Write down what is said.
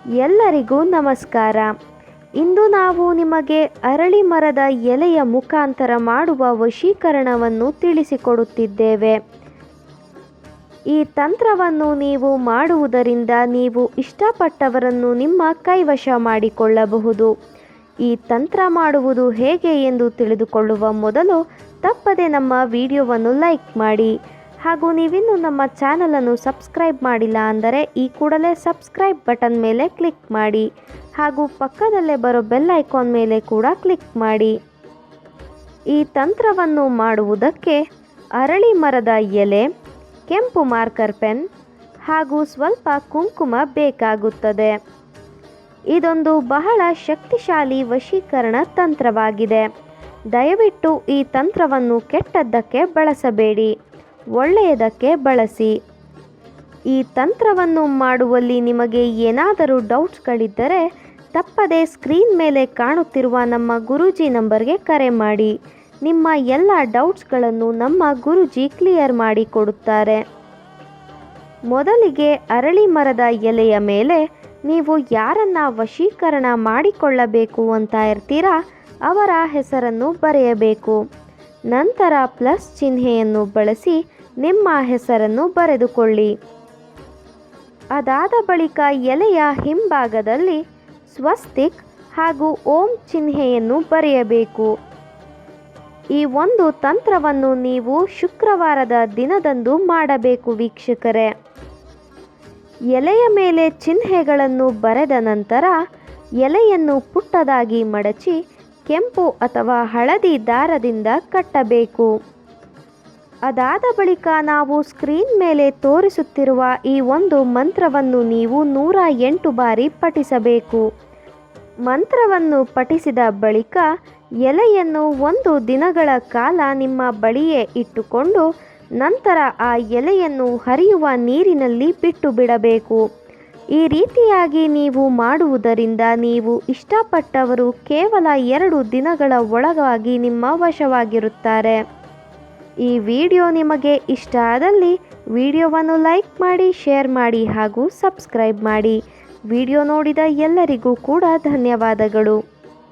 ಎಲ್ಲರಿಗೂ ನಮಸ್ಕಾರ. ಇಂದು ನಾವು ನಿಮಗೆ ಅರಳಿ ಮರದ ಎಲೆಯ ಮುಖಾಂತರ ಮಾಡುವ ವಶೀಕರಣವನ್ನು ತಿಳಿಸಿಕೊಡುತ್ತಿದ್ದೇವೆ. ಈ ತಂತ್ರವನ್ನು ನೀವು ಮಾಡುವುದರಿಂದ ನೀವು ಇಷ್ಟಪಟ್ಟವರನ್ನು ನಿಮ್ಮ ಕೈವಶ ಮಾಡಿಕೊಳ್ಳಬಹುದು. ಈ ತಂತ್ರ ಮಾಡುವುದು ಹೇಗೆ ಎಂದು ತಿಳಿದುಕೊಳ್ಳುವ ಮೊದಲು ತಪ್ಪದೆ ನಮ್ಮ ವಿಡಿಯೋವನ್ನು ಲೈಕ್ ಮಾಡಿ. ಹಾಗೂ ನೀವಿನ್ನೂ ನಮ್ಮ ಚಾನಲನ್ನು ಸಬ್ಸ್ಕ್ರೈಬ್ ಮಾಡಿಲ್ಲ ಅಂದರೆ ಈ ಕೂಡಲೇ ಸಬ್ಸ್ಕ್ರೈಬ್ ಬಟನ್ ಮೇಲೆ ಕ್ಲಿಕ್ ಮಾಡಿ. ಹಾಗೂ ಪಕ್ಕದಲ್ಲೇ ಬರೋ ಬೆಲ್ ಐಕಾನ್ ಮೇಲೆ ಕೂಡ ಕ್ಲಿಕ್ ಮಾಡಿ. ಈ ತಂತ್ರವನ್ನು ಮಾಡುವುದಕ್ಕೆ ಅರಳಿ ಮರದ ಎಲೆ, ಕೆಂಪು ಮಾರ್ಕರ್ ಪೆನ್ ಹಾಗೂ ಸ್ವಲ್ಪ ಕುಂಕುಮ ಬೇಕಾಗುತ್ತದೆ. ಇದೊಂದು ಬಹಳ ಶಕ್ತಿಶಾಲಿ ವಶೀಕರಣ ತಂತ್ರವಾಗಿದೆ. ದಯವಿಟ್ಟು ಈ ತಂತ್ರವನ್ನು ಕೆಟ್ಟದ್ದಕ್ಕೆ ಬಳಸಬೇಡಿ, ಒಳ್ಳೆಯದಕ್ಕೆ ಬಳಸಿ. ಈ ತಂತ್ರವನ್ನು ಮಾಡುವಲ್ಲಿ ನಿಮಗೆ ಏನಾದರೂ ಡೌಟ್ಸ್ಗಳಿದ್ದರೆ ತಪ್ಪದೇ ಸ್ಕ್ರೀನ್ ಮೇಲೆ ಕಾಣುತ್ತಿರುವ ನಮ್ಮ ಗುರೂಜಿ ನಂಬರ್ಗೆ ಕರೆ ಮಾಡಿ. ನಿಮ್ಮ ಎಲ್ಲ ಡೌಟ್ಸ್ಗಳನ್ನು ನಮ್ಮ ಗುರೂಜಿ ಕ್ಲಿಯರ್ ಮಾಡಿ ಕೊಡುತ್ತಾರೆ. ಮೊದಲಿಗೆ ಅರಳಿ ಮರದ ಎಲೆಯ ಮೇಲೆ ನೀವು ಯಾರನ್ನ ವಶೀಕರಣ ಮಾಡಿಕೊಳ್ಳಬೇಕು ಅಂತ ಇರ್ತೀರಾ ಅವರ ಹೆಸರನ್ನು ಬರೆಯಬೇಕು. ನಂತರ ಪ್ಲಸ್ ಚಿಹ್ನೆಯನ್ನು ಬಳಸಿ ನಿಮ್ಮ ಹೆಸರನ್ನು ಬರೆದುಕೊಳ್ಳಿ. ಅದಾದ ಬಳಿಕ ಎಲೆಯ ಹಿಂಭಾಗದಲ್ಲಿ ಸ್ವಸ್ತಿಕ್ ಹಾಗೂ ಓಂ ಚಿಹ್ನೆಯನ್ನು ಬರೆಯಬೇಕು. ಈ ಒಂದು ತಂತ್ರವನ್ನು ನೀವು ಶುಕ್ರವಾರದ ದಿನದಂದು ಮಾಡಬೇಕು ವೀಕ್ಷಕರೇ. ಎಲೆಯ ಮೇಲೆ ಚಿಹ್ನೆಗಳನ್ನು ಬರೆದ ನಂತರ ಎಲೆಯನ್ನು ಪುಟ್ಟದಾಗಿ ಮಡಚಿ ಕೆಂಪು ಅಥವಾ ಹಳದಿ ದಾರದಿಂದ ಕಟ್ಟಬೇಕು. ಅದಾದ ಬಳಿಕ ನಾವು ಸ್ಕ್ರೀನ್ ಮೇಲೆ ತೋರಿಸುತ್ತಿರುವ ಈ ಒಂದು ಮಂತ್ರವನ್ನು ನೀವು 108 ಬಾರಿ ಪಠಿಸಬೇಕು. ಮಂತ್ರವನ್ನು ಪಠಿಸಿದ ಬಳಿಕ ಎಲೆಯನ್ನು 1 ದಿನಗಳ ಕಾಲ ನಿಮ್ಮ ಬಳಿಯೇ ಇಟ್ಟುಕೊಂಡು ನಂತರ ಆ ಎಲೆಯನ್ನು ಹರಿಯುವ ನೀರಿನಲ್ಲಿ ಬಿಟ್ಟು ಬಿಡಬೇಕು. ಈ ರೀತಿಯಾಗಿ ನೀವು ಮಾಡುವುದರಿಂದ ನೀವು ಇಷ್ಟಪಟ್ಟವರು ಕೇವಲ 2 ದಿನಗಳ ಒಳಗಾಗಿ ನಿಮ್ಮ ವಶವಾಗಿರುತ್ತಾರೆ. ಈ ವಿಡಿಯೋ ನಿಮಗೆ ಇಷ್ಟ ಆದಲ್ಲಿ ವಿಡಿಯೋವನ್ನು ಲೈಕ್ ಮಾಡಿ, ಶೇರ್ ಮಾಡಿ ಹಾಗೂ ಸಬ್ಸ್ಕ್ರೈಬ್ ಮಾಡಿ. ವಿಡಿಯೋ ನೋಡಿದ ಎಲ್ಲರಿಗೂ ಕೂಡ ಧನ್ಯವಾದಗಳು.